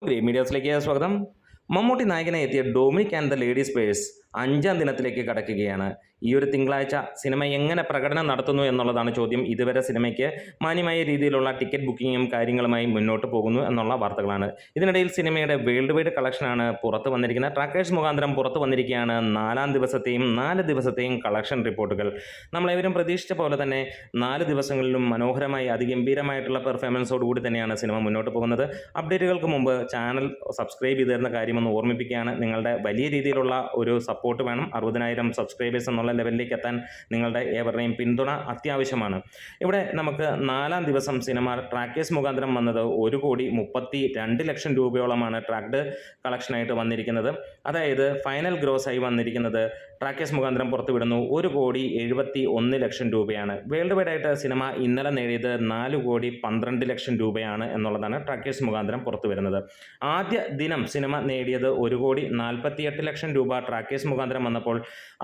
മീഡിയാസിലേക്ക് സ്വാഗതം. മമ്മൂട്ടി നായകനായി എത്തിയ Dominic and the ladies purse 5ാം ദിനത്തിലേക്ക് കടക്കുകയാണ്. ഈ ഒരു തിങ്കളാഴ്ച സിനിമ എങ്ങനെ പ്രകടനം നടത്തുന്നു എന്നുള്ളതാണ് ചോദ്യം. ഇതുവരെ സിനിമയ്ക്ക് മാന്യമായ രീതിയിലുള്ള ടിക്കറ്റ് ബുക്കിങ്ങും കാര്യങ്ങളുമായി മുന്നോട്ട് പോകുന്നു എന്നുള്ള വാർത്തകളാണ്. ഇതിനിടയിൽ സിനിമയുടെ വേൾഡ് വൈഡ് കളക്ഷനാണ് പുറത്ത് വന്നിരിക്കുന്നത്. ട്രാക്കേഴ്സ് മുഖാന്തരം പുറത്ത് വന്നിരിക്കുകയാണ് 4ാം ദിവസത്തെയും 4 ദിവസത്തെയും കളക്ഷൻ റിപ്പോർട്ടുകൾ. നമ്മളേവരും പ്രതീക്ഷിച്ച പോലെ തന്നെ 4 ദിവസങ്ങളിലും മനോഹരമായി അതിഗംഭീരമായിട്ടുള്ള പെർഫോമൻസോടുകൂടി തന്നെയാണ് സിനിമ മുന്നോട്ട് പോകുന്നത്. അപ്ഡേറ്റുകൾക്ക് മുമ്പ് ചാനൽ സബ്സ്ക്രൈബ് ചെയ്ത് തരുന്ന കാര്യമെന്ന് ഓർമ്മിപ്പിക്കുകയാണ്. നിങ്ങളുടെ വലിയ രീതിയിലുള്ള ഒരു സപ്പോർട്ട് വേണം. 60,000 സബ്സ്ക്രൈബേഴ്സ് എന്നുള്ള ലെവലിലേക്ക് എത്താൻ നിങ്ങളുടെ ഏവരുടെയും പിന്തുണ അത്യാവശ്യമാണ്. ഇവിടെ നമുക്ക് 4ാം ദിവസം സിനിമ ട്രാക്കേഴ്സ് മുഖാന്തരം വന്നത് 1,32,00,000 രൂപയോളമാണ് ട്രാക്ഡ് കളക്ഷനായിട്ട് വന്നിരിക്കുന്നത്. അതായത് ഫൈനൽ ഗ്രോസ് ആയി വന്നിരിക്കുന്നത് ട്രാക്കേഴ്സ് മുഖാന്തരം പുറത്തുവിടുന്നു 1,71,00,000 രൂപയാണ്. വേൾഡ് വൈഡ് ആയിട്ട് സിനിമ ഇന്നലെ നേടിയത് 4,12,00,000 രൂപയാണ് എന്നുള്ളതാണ് ട്രാക്കേഴ്സ് മുഖാന്തരം പുറത്തു വരുന്നത്. ആദ്യ ദിനം സിനിമ നേടിയത് 1,48,00,000 രൂപ ട്രാക്കേഴ്സ് മുഖാന്തരം വന്നപ്പോൾ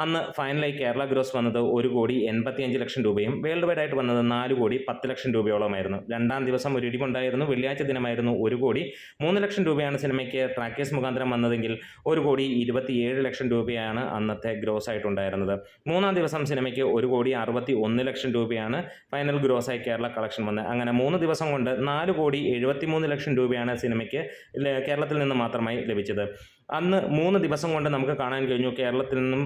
അന്ന് ഫൈനലായി കേരള ഗ്രോസ് വന്നത് 1,85,00,000 രൂപയും വേൾഡ് വൈഡ് ആയിട്ട് വന്നത് 4,10,00,000 രൂപയോളമായിരുന്നു. 2ാം ദിവസം ഒരു ഇടിവുണ്ടായിരുന്നു. വെള്ളിയാഴ്ച ദിനമായിരുന്നു. 1,03,00,000 രൂപയാണ് സിനിമയ്ക്ക് ട്രാക്കേഴ്സ് മുഖാന്തരം വന്നതെങ്കിൽ 1,27,00,000 രൂപയാണ് അന്നത്തെ ഗ്രോസ് ആയിട്ടുണ്ടായിരുന്നത്. 3ാം ദിവസം സിനിമയ്ക്ക് 1,61,00,000 രൂപയാണ് ഫൈനൽ ഗ്രോസ് ആയി കേരള കളക്ഷൻ വന്നത്. അങ്ങനെ 3 ദിവസം കൊണ്ട് 4,73,00,000 രൂപയാണ് സിനിമയ്ക്ക് കേരളത്തിൽ നിന്ന് മാത്രമായി ലഭിച്ചത്. അന്ന് 3 ദിവസം കൊണ്ട് നമുക്ക് കാണാൻ കഴിഞ്ഞു കേരളത്തിൽ നിന്നും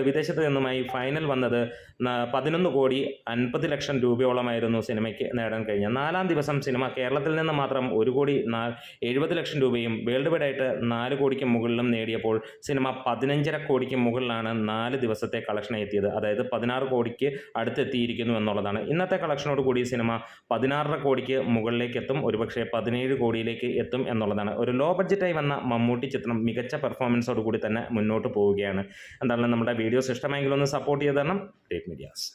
വിദേശത്ത് നിന്നുമായി ഫൈനൽ വന്നത് 11,50,00,000 രൂപയോളമായിരുന്നു സിനിമയ്ക്ക് നേടാൻ കഴിഞ്ഞത്. 4ാം ദിവസം സിനിമ കേരളത്തിൽ നിന്ന് മാത്രം 1,70,00,000 രൂപയും വേൾഡ് വൈഡ് ആയിട്ട് 4 കോടിക്ക് മുകളിലും നേടിയപ്പോൾ സിനിമ 15.5 കോടിക്ക് മുകളിലാണ് 4 ദിവസത്തെ കളക്ഷൻ എത്തിയത്. അതായത് 16 കോടിക്ക് അടുത്തെത്തിയിരിക്കുന്നു എന്നുള്ളതാണ്. ഇന്നത്തെ കളക്ഷനോട് കൂടി സിനിമ 16.5 കോടിക്ക് മുകളിലേക്ക് എത്തും. ഒരുപക്ഷെ 17 കോടിയിലേക്ക് എത്തും എന്നുള്ളതാണ്. ഒരു ലോ ബഡ്ജറ്റായി വന്ന മമ്മൂട്ടി ചിത്രം മികച്ച പെർഫോമൻസോട് കൂടി തന്നെ മുന്നോട്ട് പോവുകയാണ്. എന്തായാലും നമ്മുടെ വീഡിയോസ് ഇഷ്ടമെങ്കിൽ ഒന്ന് സപ്പോർട്ട് ചെയ്ത് തരണം. Great medias.